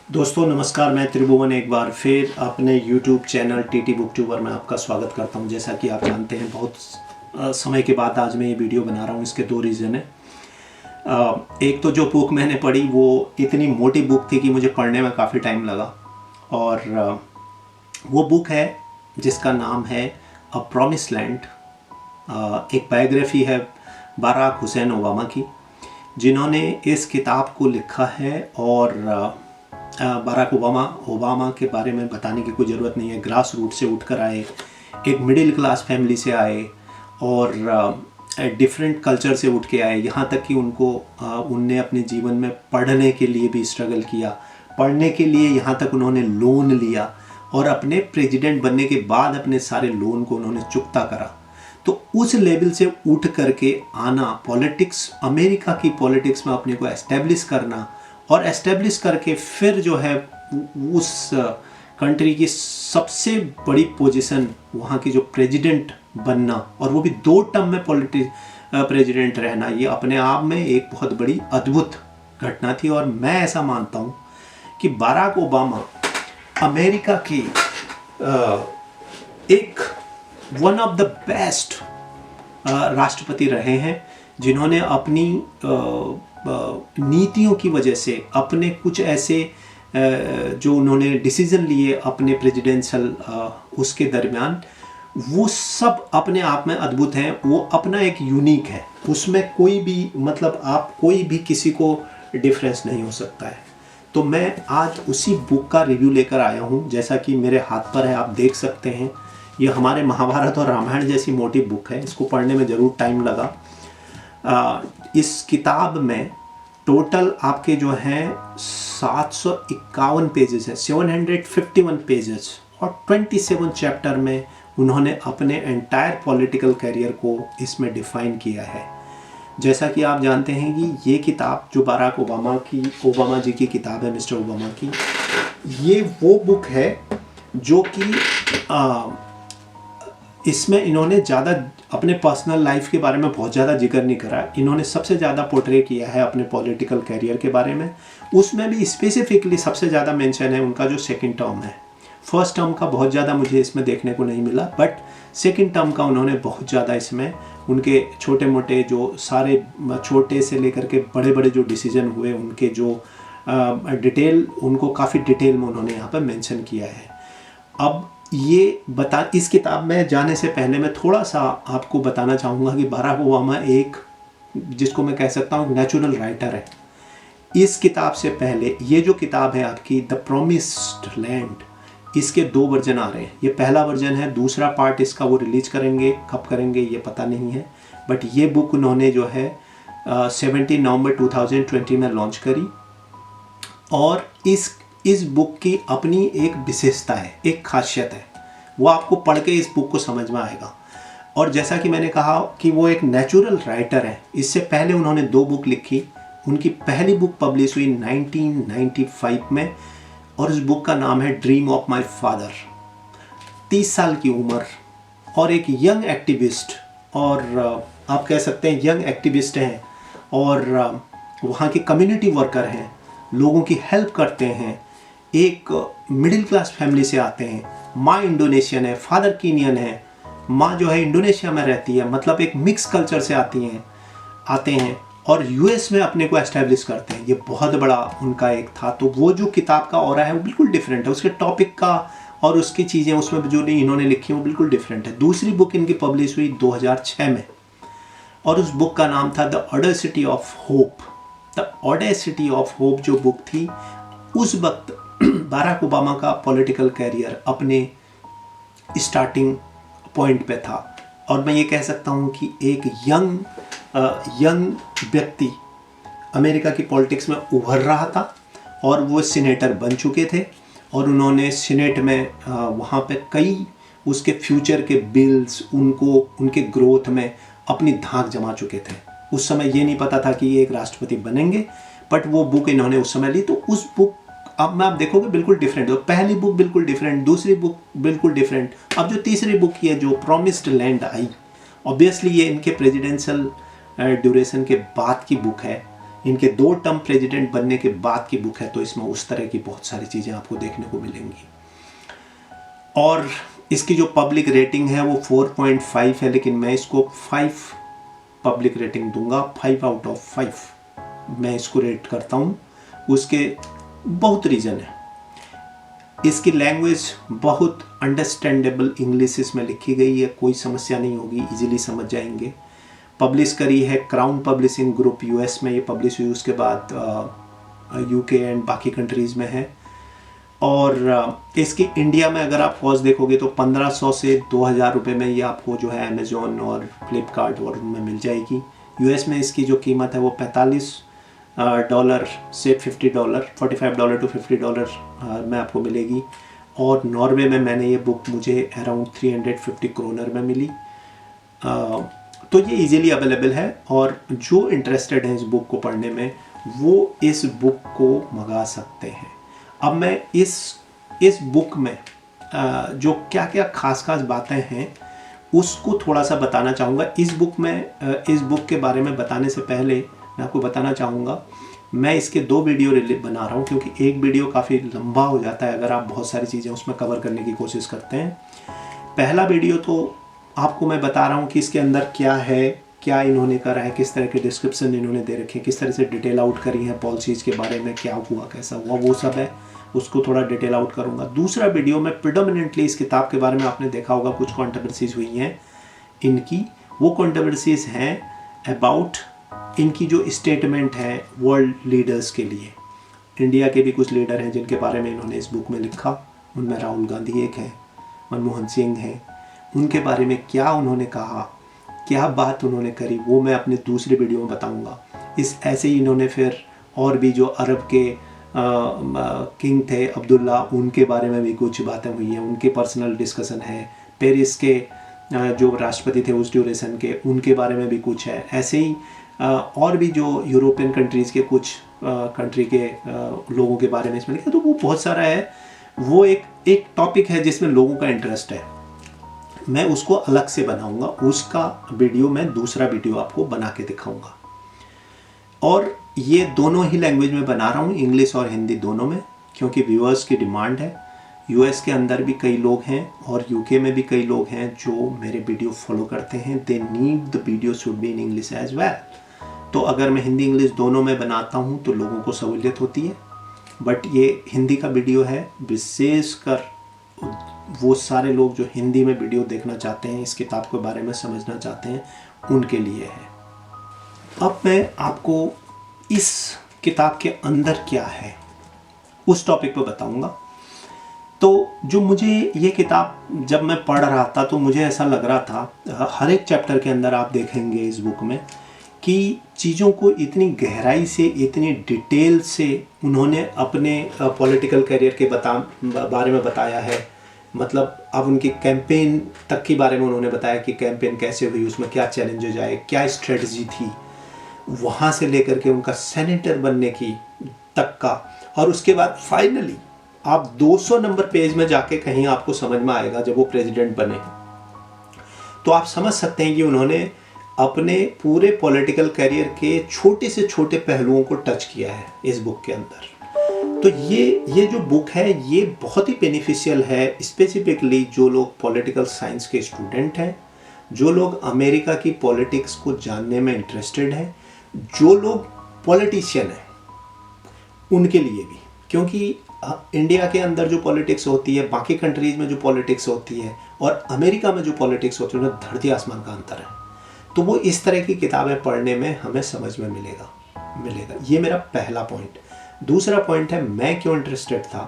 दोस्तों नमस्कार, मैं त्रिभुवन एक बार फिर अपने YouTube channel TT book tuber में आपका स्वागत करता हूं। जैसा कि आप जानते हैं, बहुत समय के बाद आज मैं ये वीडियो बना रहा हूं। इसके दो रीज़न है। एक तो जो बुक मैंने पढ़ी वो इतनी मोटी बुक थी कि मुझे पढ़ने में काफ़ी टाइम लगा, और वो बुक है जिसका नाम है अ प्रॉमिस लैंड। एक बायोग्राफी है बराक हुसैन ओबामा की, जिन्होंने इस किताब को लिखा है। और बराक ओबामा के बारे में बताने की कोई ज़रूरत नहीं है। ग्रास रूट से उठकर आए, एक मिडिल क्लास फैमिली से आए, और डिफरेंट कल्चर से उठ के आए, यहाँ तक कि उनने अपने जीवन में पढ़ने के लिए भी स्ट्रगल किया। पढ़ने के लिए यहाँ तक उन्होंने लोन लिया, और अपने प्रेसिडेंट बनने के बाद अपने सारे लोन को उन्होंने चुकता करा। तो उस लेवल से उठ करके आना, पॉलिटिक्स, अमेरिका की पॉलिटिक्स में अपने को एस्टेब्लिश करना, और एस्टेब्लिश करके फिर जो है उस कंट्री की सबसे बड़ी पोजीशन, वहाँ की जो प्रेसिडेंट बनना, और वो भी 2 टर्म में प्रेसिडेंट रहना, ये अपने आप में एक बहुत बड़ी अद्भुत घटना थी। और मैं ऐसा मानता हूँ कि बराक ओबामा अमेरिका की एक वन ऑफ द बेस्ट राष्ट्रपति रहे हैं, जिन्होंने अपनी नीतियों की वजह से, अपने कुछ ऐसे जो उन्होंने डिसीज़न लिए अपने प्रेसिडेंशियल उसके दरमियान, वो सब अपने आप में अद्भुत हैं। वो अपना एक यूनिक है, उसमें कोई भी आप कोई भी किसी को डिफरेंस नहीं हो सकता है। तो मैं आज उसी बुक का रिव्यू लेकर आया हूँ। जैसा कि मेरे हाथ पर है, आप देख सकते हैं, ये हमारे महाभारत और रामायण जैसी मोटी बुक है। इसको पढ़ने में ज़रूर टाइम लगा। इस किताब में टोटल आपके जो हैं 751 पेजेस हैं, 751 पेजेस, और 27 चैप्टर में उन्होंने अपने एंटायर पॉलिटिकल करियर को इसमें डिफाइन किया है। जैसा कि आप जानते हैं कि ये किताब जो बराक ओबामा जी की किताब है, मिस्टर ओबामा की, ये वो बुक है जो कि इसमें इन्होंने ज़्यादा अपने पर्सनल लाइफ के बारे में बहुत ज़्यादा जिक्र नहीं करा। इन्होंने सबसे ज़्यादा पोर्ट्रे किया है अपने पॉलिटिकल कैरियर के बारे में। उसमें भी स्पेसिफिकली सबसे ज़्यादा मेंशन है उनका जो सेकंड टर्म है। फर्स्ट टर्म का बहुत ज़्यादा मुझे इसमें देखने को नहीं मिला, बट सेकंड टर्म का उन्होंने बहुत ज़्यादा इसमें उनके छोटे मोटे जो सारे छोटे से लेकर के बड़े बड़े जो डिसीजन हुए, उनके जो डिटेल, उनको काफ़ी डिटेल में उन्होंने यहाँ पर मेंशन किया है। अब इस किताब में जाने से पहले मैं थोड़ा सा आपको बताना चाहूँगा कि बराक ओबामा एक, जिसको मैं कह सकता हूँ, नेचुरल राइटर है। इस किताब से पहले ये जो किताब है आपकी द प्रॉमिस्ड लैंड, इसके 2 वर्जन आ रहे हैं। ये पहला वर्जन है, दूसरा पार्ट इसका वो रिलीज करेंगे, कब करेंगे ये पता नहीं है। बट ये बुक उन्होंने जो है 17 नवंबर 2020 में लॉन्च करी। और इस बुक की अपनी एक विशेषता है, एक खासियत है, वो आपको पढ़ के इस बुक को समझ में आएगा। और जैसा कि मैंने कहा कि वो एक नेचुरल राइटर है। इससे पहले उन्होंने 2 बुक लिखी। उनकी पहली बुक पब्लिश हुई 1995 में, और उस बुक का नाम है ड्रीम ऑफ माय फादर। 30 साल की उम्र, और एक यंग एक्टिविस्ट, और आप कह सकते हैं यंग एक्टिविस्ट हैं, और वहाँ के कम्युनिटी वर्कर हैं, लोगों की हेल्प करते हैं, एक मिडिल क्लास फैमिली से आते हैं। माँ इंडोनेशियन है, फादर कीनियन है। माँ जो है इंडोनेशिया में रहती है, मतलब एक मिक्स कल्चर से आते हैं, और यूएस में अपने को एस्टेब्लिश करते हैं। ये बहुत बड़ा उनका एक था। तो वो जो किताब का ऑरा है वो बिल्कुल डिफरेंट है, उसके टॉपिक का और उसकी चीज़ें उसमें जो इन्होंने लिखी वो बिल्कुल डिफरेंट है। दूसरी बुक इनकी पब्लिश हुई 2006 में, और उस बुक का नाम था the audacity of hope. The audacity of hope जो बुक थी, उस वक्त बराक ओबामा का पॉलिटिकल कैरियर अपने स्टार्टिंग पॉइंट पे था। और मैं ये कह सकता हूँ कि एक यंग व्यक्ति अमेरिका की पॉलिटिक्स में उभर रहा था, और वो सीनेटर बन चुके थे, और उन्होंने सीनेट में वहाँ पे कई उसके फ्यूचर के बिल्स, उनके ग्रोथ में अपनी धाक जमा चुके थे। उस समय ये नहीं पता था कि ये एक राष्ट्रपति बनेंगे, बट वो बुक इन्होंने उस समय ली। तो उस बुक अब आप देखोगे बिल्कुल डिफरेंट है। पहली बुक बिल्कुल डिफरेंट, दूसरी बुक बिल्कुल डिफरेंट। अब जो तीसरी बुक की है, जो प्रॉमिस्ड लैंड आई, ऑब्वियसली ये इनके प्रेसिडेंशियल ड्यूरेशन के बाद की बुक है, इनके 2 टर्म प्रेसिडेंट बनने के बाद की बुक है, तो इसमें उस तरह की बहुत सारी चीज़ें आपको देखने को मिलेंगी। और इसकी जो पब्लिक रेटिंग है वो 4.5 है, लेकिन मैं इसको 5 पब्लिक रेटिंग दूंगा। 5 आउट ऑफ 5 मैं इसको रेट करता हूँ। उसके बहुत रीज़न है। इसकी लैंग्वेज बहुत अंडरस्टैंडेबल इंग्लिश इसमें लिखी गई है, कोई समस्या नहीं होगी, इजीली समझ जाएंगे। पब्लिश करी है क्राउन पब्लिशिंग ग्रुप, यूएस में ये पब्लिश हुई, उसके बाद यूके एंड बाकी कंट्रीज़ में है। और इसकी इंडिया में अगर आप कॉस्ट देखोगे तो 1500 से 2000 रुपये में ये आपको जो है अमेज़ॉन और फ्लिपकार्ट और उनमें मिल जाएगी। यूएस में इसकी जो कीमत है वो $45 से $50, $45 to $50 में आपको मिलेगी। और नॉर्वे में मैंने ये बुक मुझे अराउंड 350 क्रोनर में मिली। तो ये इजीली अवेलेबल है, और जो इंटरेस्टेड हैं इस बुक को पढ़ने में वो इस बुक को मंगा सकते हैं। अब मैं इस बुक में जो क्या क्या खास बातें हैं उसको थोड़ा सा बताना चाहूँगा। इस बुक के बारे में बताने से पहले मैं आपको बताना चाहूँगा, मैं इसके 2 वीडियो बना रहा हूँ, क्योंकि एक वीडियो काफ़ी लंबा हो जाता है अगर आप बहुत सारी चीज़ें उसमें कवर करने की कोशिश करते हैं। पहला वीडियो तो आपको मैं बता रहा हूँ कि इसके अंदर क्या है, क्या इन्होंने करा है, किस तरह के डिस्क्रिप्शन इन्होंने दे रखे हैं, किस तरह से डिटेल आउट करी है पॉलिसीज़ के बारे में, क्या हुआ कैसा हुआ, वो सब है, उसको थोड़ा डिटेल आउट करूँगा। दूसरा वीडियो में प्रिडोमिनेंटली इस किताब के बारे में आपने देखा होगा कुछ कंट्रोवर्सीज हुई हैं इनकी। वो कंट्रोवर्सीज हैं अबाउट इनकी जो स्टेटमेंट है वर्ल्ड लीडर्स के लिए। इंडिया के भी कुछ लीडर हैं जिनके बारे में इन्होंने इस बुक में लिखा, उनमें राहुल गांधी एक हैं, मनमोहन सिंह हैं। उनके बारे में क्या उन्होंने कहा, क्या बात उन्होंने करी, वो मैं अपने दूसरे वीडियो में बताऊंगा। ऐसे ही इन्होंने फिर और भी जो अरब के किंग थे अब्दुल्ला, उनके बारे में भी कुछ बातें हुई हैं, उनके पर्सनल डिस्कशन है। पेरिस के जो राष्ट्रपति थे उस ड्यूरेशन के, उनके बारे में भी कुछ है। ऐसे ही और भी जो यूरोपियन कंट्रीज़ के कुछ कंट्री के लोगों के बारे में इसमें लिखा, तो वो बहुत सारा है। वो एक टॉपिक है जिसमें लोगों का इंटरेस्ट है, मैं उसको अलग से बनाऊंगा, उसका वीडियो मैं दूसरा वीडियो आपको बना के दिखाऊंगा। और ये दोनों ही लैंग्वेज में बना रहा हूँ, इंग्लिश और हिंदी दोनों में, क्योंकि व्यूअर्स की डिमांड है। यूएस के अंदर भी कई लोग हैं और यूके में भी कई लोग हैं जो मेरे वीडियो फॉलो करते हैं। They need the video should be in English as well. तो अगर मैं हिंदी इंग्लिश दोनों में बनाता हूँ तो लोगों को सहूलियत होती है। बट ये हिंदी का वीडियो है, विशेषकर वो सारे लोग जो हिंदी में वीडियो देखना चाहते हैं, इस किताब के बारे में समझना चाहते हैं, उनके लिए है। अब मैं आपको इस किताब के अंदर क्या है उस टॉपिक पर बताऊंगा। तो जो मुझे ये किताब जब मैं पढ़ रहा था तो मुझे ऐसा लग रहा था, हर एक चैप्टर के अंदर आप देखेंगे इस बुक में कि चीज़ों को इतनी गहराई से, इतनी डिटेल से उन्होंने अपने पॉलिटिकल करियर के बारे में बताया है। मतलब अब उनकी कैंपेन तक के बारे में उन्होंने बताया कि कैंपेन कैसे हुई, उसमें क्या चैलेंजेस आए, क्या स्ट्रेटजी थी, वहाँ से लेकर के उनका सेनेटर बनने की तक का। और उसके बाद फाइनली आप 200 नंबर पेज में जाके कहीं आपको समझ में आएगा जब वो प्रेसिडेंट बने, तो आप समझ सकते हैं कि उन्होंने अपने पूरे पॉलिटिकल करियर के छोटे से छोटे पहलुओं को टच किया है इस बुक के अंदर। तो ये जो बुक है ये बहुत ही बेनिफिशियल है, स्पेसिफिकली जो लोग पॉलिटिकल साइंस के स्टूडेंट हैं, जो लोग अमेरिका की पॉलिटिक्स को जानने में इंटरेस्टेड हैं, जो लोग पॉलिटिशियन हैं, उनके लिए भी। क्योंकि इंडिया के अंदर जो पॉलिटिक्स होती है, बाकी कंट्रीज़ में जो पॉलिटिक्स होती है और अमेरिका में जो पॉलिटिक्स होती है, उनमें धरती आसमान का अंतर है। तो वो इस तरह की किताबें पढ़ने में हमें समझ में मिलेगा। ये मेरा पहला पॉइंट। दूसरा पॉइंट है मैं क्यों इंटरेस्टेड था,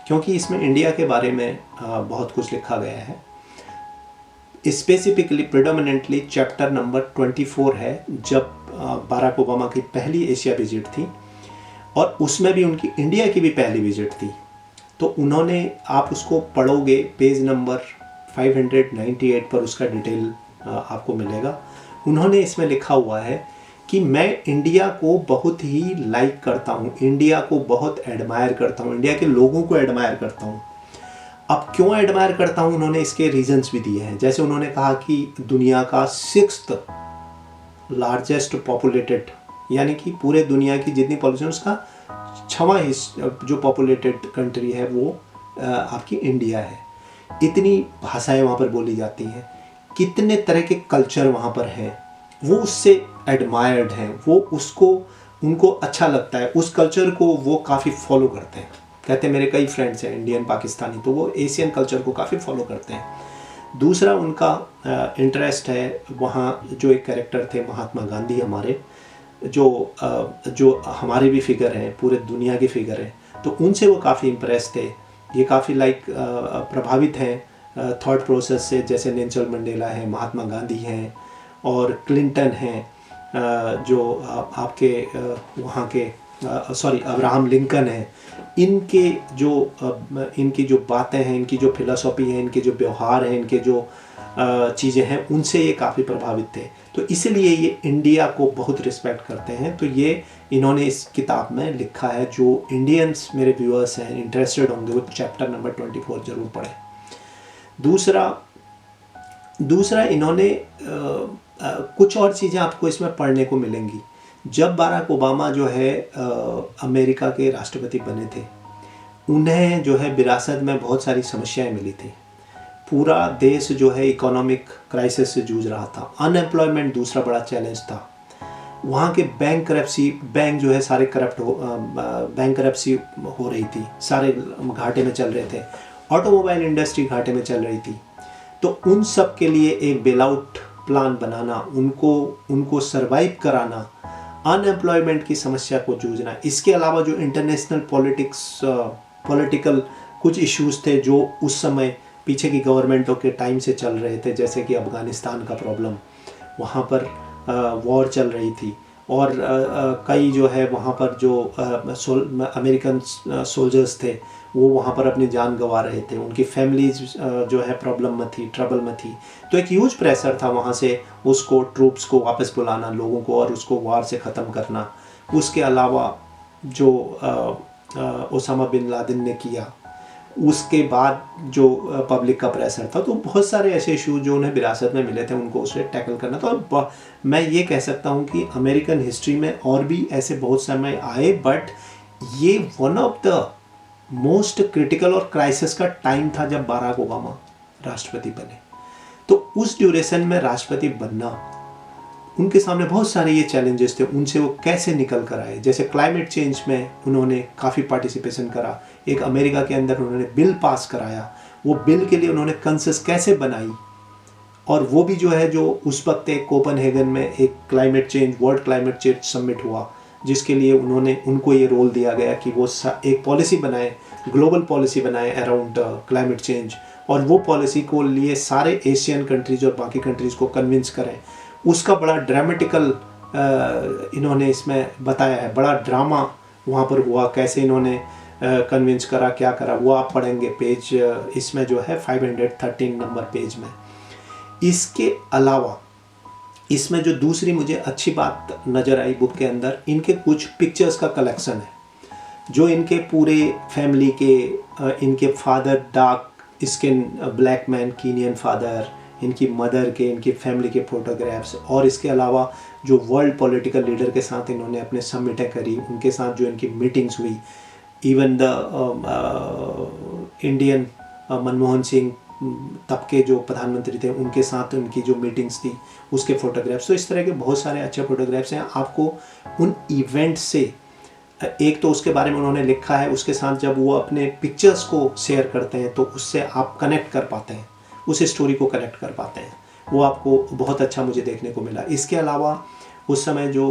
क्योंकि इसमें इंडिया के बारे में बहुत कुछ लिखा गया है। स्पेसिफिकली प्रिडोमिनेंटली चैप्टर नंबर 24 है, जब बाराक ओबामा की पहली एशिया विजिट थी और उसमें भी उनकी इंडिया की भी पहली विजिट थी। तो उन्होंने, आप उसको पढ़ोगे पेज नंबर 598 पर उसका डिटेल आपको मिलेगा। उन्होंने इसमें लिखा हुआ है कि मैं इंडिया को बहुत ही लाइक करता हूँ, इंडिया को बहुत एडमायर करता हूँ, इंडिया के लोगों को एडमायर करता हूँ। अब क्यों एडमायर करता हूँ, उन्होंने इसके रीजंस भी दिए हैं। जैसे उन्होंने कहा कि दुनिया का 6th लार्जेस्ट पॉपुलेटेड, यानी कि पूरे दुनिया की जितनी पॉपुलेशन उसका 6वां जो पॉपुलेटेड कंट्री है वो आपकी इंडिया है। इतनी भाषाएं वहाँ पर बोली जाती हैं, कितने तरह के कल्चर वहाँ पर हैं, वो उससे एडमायर्ड हैं, वो उसको उनको अच्छा लगता है, उस कल्चर को वो काफ़ी फॉलो करते हैं। कहते हैं मेरे कई फ्रेंड्स हैं इंडियन पाकिस्तानी, तो वो एशियन कल्चर को काफ़ी फॉलो करते हैं। दूसरा उनका इंटरेस्ट है, वहाँ जो एक कैरेक्टर थे महात्मा गांधी हमारे, जो हमारे भी फिगर हैं, पूरे दुनिया के फिगर हैं, तो उनसे वो काफ़ी इम्प्रेस थे। ये काफ़ी प्रभावित हैं थॉट प्रोसेस से, जैसे नेल्सन मंडेला है, महात्मा गांधी हैं और क्लिंटन हैं, जो आपके वहाँ के अब्राहम लिंकन है। इनकी जो बातें हैं, इनकी जो फिलॉसफी है, इनके जो व्यवहार हैं, इनके जो चीज़ें हैं, उनसे ये काफ़ी प्रभावित थे। तो इसलिए ये इंडिया को बहुत रिस्पेक्ट करते हैं। तो ये इन्होंने इस किताब में लिखा है। जो इंडियंस मेरे व्यूअर्स हैं इंटरेस्टेड होंगे वो चैप्टर नंबर 24 जरूर पढ़ें। दूसरा इन्होंने कुछ और चीज़ें आपको इसमें पढ़ने को मिलेंगी। जब बाराक ओबामा जो है अमेरिका के राष्ट्रपति बने थे, उन्हें जो है विरासत में बहुत सारी समस्याएं मिली थी। पूरा देश जो है इकोनॉमिक क्राइसिस से जूझ रहा था। अनएम्प्लॉयमेंट दूसरा बड़ा चैलेंज था। वहाँ के बैंक जो है सारे बैंकरप्सी हो रही थी, सारे घाटे में चल रहे थे। ऑटोमोबाइल इंडस्ट्री घाटे में चल रही थी। तो उन सब के लिए एक बेल आउट प्लान बनाना, उनको सरवाइव कराना, अनएम्प्लॉयमेंट की समस्या को जूझना। इसके अलावा जो इंटरनेशनल पॉलिटिकल कुछ इश्यूज थे जो उस समय पीछे की गवर्नमेंटों के टाइम से चल रहे थे, जैसे कि अफ़गानिस्तान का प्रॉब्लम, वहाँ पर वॉर चल रही थी, और कई जो है वहाँ पर जो अमेरिकन सोल्जर्स थे वो वहाँ पर अपनी जान गंवा रहे थे। उनकी फैमिलीज जो है प्रॉब्लम में थी, ट्रबल में थी। तो एक ह्यूज प्रेशर था वहाँ से उसको, ट्रूप्स को वापस बुलाना लोगों को, और उसको वार से ख़त्म करना। उसके अलावा जो ओसामा बिन लादेन ने किया, उसके बाद जो पब्लिक का प्रेशर था, तो बहुत सारे ऐसे इशू जो उन्हें विरासत में मिले थे उनको उसे टैकल करना था। और मैं ये कह सकता हूँ कि अमेरिकन हिस्ट्री में और भी ऐसे बहुत समय आए, बट ये one of the most critical और क्राइसिस का टाइम था जब बाराक ओबामा राष्ट्रपति बने। तो उस ड्यूरेशन में राष्ट्रपति बनना, उनके सामने बहुत सारे ये चैलेंजेस थे, उनसे वो कैसे निकल कर आए। जैसे क्लाइमेट चेंज में उन्होंने काफ़ी पार्टिसिपेशन करा। एक अमेरिका के अंदर उन्होंने बिल पास कराया, वो बिल के लिए उन्होंने कंसेंसस कैसे बनाई, और वो भी जो है जो उस वक्त एक कोपेनहेगन में एक वर्ल्ड क्लाइमेट चेंज समिट हुआ, जिसके लिए उनको ये रोल दिया गया कि वो एक पॉलिसी बनाए, ग्लोबल पॉलिसी बनाए अराउंड क्लाइमेट चेंज, और वो पॉलिसी को लिए सारे एशियन कंट्रीज और बाकी कंट्रीज़ को कन्विंस करें। उसका बड़ा ड्रामेटिकल इन्होंने इसमें बताया है, बड़ा ड्रामा वहाँ पर हुआ, कैसे इन्होंने कन्विंस करा, क्या करा, वो आप पढ़ेंगे पेज इसमें जो है 513 नंबर पेज में। इसके अलावा इसमें जो दूसरी मुझे अच्छी बात नज़र आई बुक के अंदर, इनके कुछ पिक्चर्स का कलेक्शन है, जो इनके पूरे फैमिली के, इनके father dark skin black man Kenyan father, इनकी मदर के, इनकी फैमिली के फोटोग्राफ्स, और इसके अलावा जो वर्ल्ड पॉलिटिकल लीडर के साथ इन्होंने अपने समिटें करी, उनके साथ जो इनकी मीटिंग्स हुई, even the Indian Manmohan Singh तब के जो प्रधानमंत्री थे उनके साथ उनकी जो मीटिंग्स थी, उसके फोटोग्राफ्स। तो इस तरह के बहुत सारे अच्छे फोटोग्राफ्स हैं। आपको उन इवेंट से, एक तो उसके बारे में उन्होंने लिखा है, उसके साथ जब वो अपने पिक्चर्स को शेयर करते हैं तो उससे आप कनेक्ट कर पाते हैं, उस स्टोरी को कनेक्ट कर पाते हैं। वो आपको बहुत अच्छा मुझे देखने को मिला। इसके अलावा उस समय जो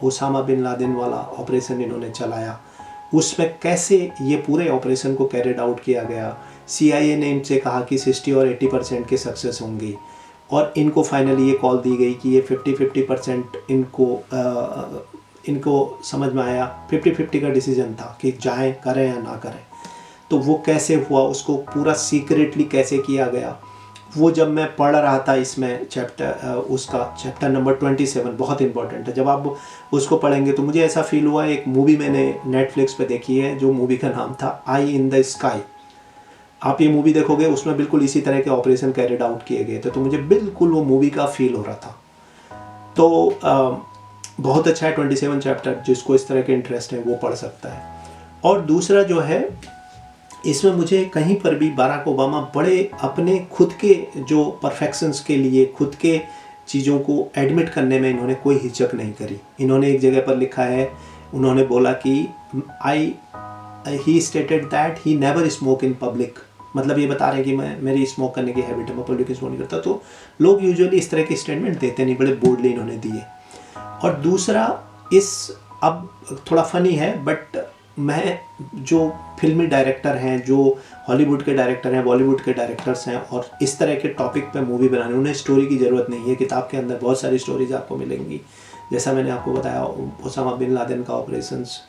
ओसामा बिन लादेन वाला ऑपरेशन इन्होंने चलाया, उसमें कैसे ये पूरे ऑपरेशन को कैरिड आउट किया गया। CIA ने इनसे कहा कि 60 और 80% के सक्सेस होंगी, और इनको फाइनली ये कॉल दी गई कि ये 50% इनको समझ में आया, 50-50 का डिसीजन था कि जाएं, करें या ना करें। तो वो कैसे हुआ, उसको पूरा सीक्रेटली कैसे किया गया, वो जब मैं पढ़ रहा था इसमें चैप्टर नंबर 27 बहुत इंपॉर्टेंट है। जब आप उसको पढ़ेंगे तो मुझे ऐसा फील हुआ, एक मूवी मैंने नेटफ्लिक्स पे देखी है, जो मूवी का नाम था आई इन द स्काई। आप ये मूवी देखोगे उसमें बिल्कुल इसी तरह के ऑपरेशन कैरिड आउट किए गए थे, तो मुझे बिल्कुल वो मूवी का फील हो रहा था। तो बहुत अच्छा है 27 चैप्टर, जिसको इस तरह के इंटरेस्ट है वो पढ़ सकता है। और दूसरा जो है, इसमें मुझे कहीं पर भी बाराक ओबामा बड़े अपने खुद के जो परफेक्शंस के लिए, खुद के चीज़ों को एडमिट करने में इन्होंने कोई हिचक नहीं करी। इन्होंने एक जगह पर लिखा है, उन्होंने बोला कि ही stated that he never smoke in public, मतलब ये बता रहे हैं कि मेरी स्मोक करने की हैबिट है, मैं पब्लिक स्मोक नहीं करता। तो लोग यूजुअली इस तरह की स्टेटमेंट देते नहीं, बड़े बोल्डली इन्होंने दिए। और दूसरा, अब थोड़ा फनी है, बट मैं जो फिल्मी डायरेक्टर हैं, जो हॉलीवुड के डायरेक्टर हैं, बॉलीवुड के डायरेक्टर्स हैं, और इस तरह के टॉपिक पे मूवी बनाने, उन्हें स्टोरी की ज़रूरत नहीं है। किताब के अंदर बहुत सारी स्टोरीज आपको मिलेंगी, जैसा मैंने आपको बताया ओसामा बिन लादेन का ऑपरेशंस,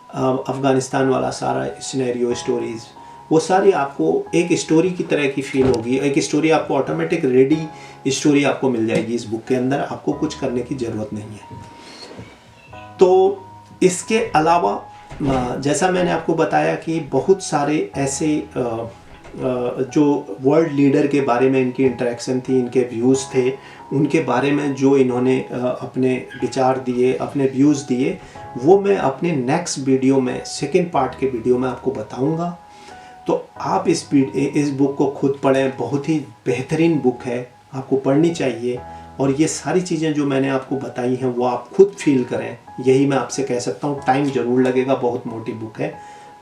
अफ़गानिस्तान वाला सारा सिनेरियो स्टोरीज़, वो सारी आपको एक स्टोरी की तरह की फील होगी। एक स्टोरी आपको ऑटोमेटिक रेडी स्टोरी आपको मिल जाएगी इस बुक के अंदर, आपको कुछ करने की ज़रूरत नहीं है। तो इसके अलावा जैसा मैंने आपको बताया कि बहुत सारे ऐसे जो वर्ल्ड लीडर के बारे में इनकी इंटरेक्शन थी, इनके व्यूज़ थे, उनके बारे में जो इन्होंने अपने विचार दिए, अपने व्यूज़ दिए, वो मैं अपने नेक्स्ट वीडियो में, सेकंड पार्ट के वीडियो में आपको बताऊंगा। तो आप इस बुक को खुद पढ़ें, बहुत ही बेहतरीन बुक है, आपको पढ़नी चाहिए। और ये सारी चीज़ें जो मैंने आपको बताई हैं वो आप खुद फील करें, यही मैं आपसे कह सकता हूँ। टाइम ज़रूर लगेगा, बहुत मोटी बुक है,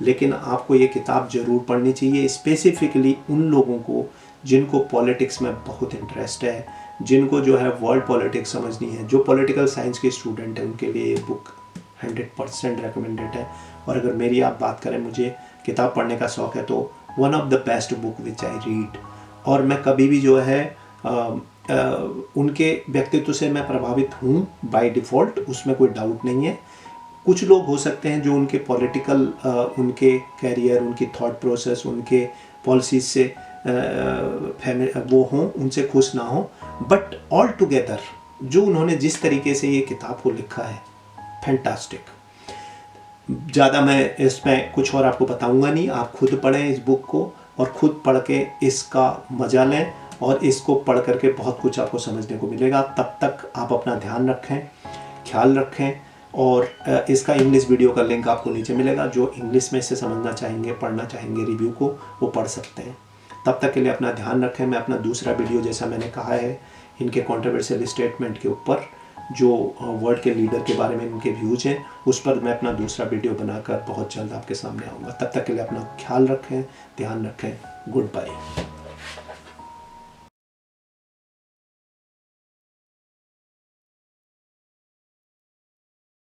लेकिन आपको ये किताब ज़रूर पढ़नी चाहिए, स्पेसिफिकली उन लोगों को जिनको पॉलिटिक्स में बहुत इंटरेस्ट है, जिनको जो है वर्ल्ड पॉलिटिक्स समझनी है, जो पॉलिटिकल साइंस के स्टूडेंट हैं, उनके लिए ये बुक 100% रिकमेंडेड है। और अगर मेरी आप बात करें, मुझे किताब पढ़ने का शौक़ है, तो one of the best book which I read. और मैं कभी भी जो है उनके व्यक्तित्व से मैं प्रभावित हूँ बाय डिफ़ॉल्ट, उसमें कोई डाउट नहीं है। कुछ लोग हो सकते हैं जो उनके पॉलिटिकल, उनके कैरियर, उनकी थॉट प्रोसेस, उनके पॉलिसीज से वो हों, उनसे खुश ना हों, बट ऑल टुगेदर जो उन्होंने जिस तरीके से ये किताब को लिखा है, फैंटास्टिक। ज़्यादा मैं इसमें कुछ और आपको बताऊंगा नहीं, आप खुद पढ़ें इस बुक को और खुद पढ़ के इसका मज़ा लें, और इसको पढ़ करके बहुत कुछ आपको समझने को मिलेगा। तब तक आप अपना ध्यान रखें, ख्याल रखें, और इसका इंग्लिश वीडियो का लिंक आपको नीचे मिलेगा। जो इंग्लिश में इसे समझना चाहेंगे, पढ़ना चाहेंगे रिव्यू को, वो पढ़ सकते हैं। तब तक के लिए अपना ध्यान रखें। मैं अपना दूसरा वीडियो, जैसा मैंने कहा है, इनके कॉन्ट्रोवर्शियल स्टेटमेंट के ऊपर, जो वर्ल्ड के लीडर के बारे में इनके व्यूज़ हैं, उस पर मैं अपना दूसरा वीडियो बनाकर बहुत जल्द आपके सामने आऊँगा। तब तक के लिए अपना ख्याल रखें, ध्यान रखें। Good bye.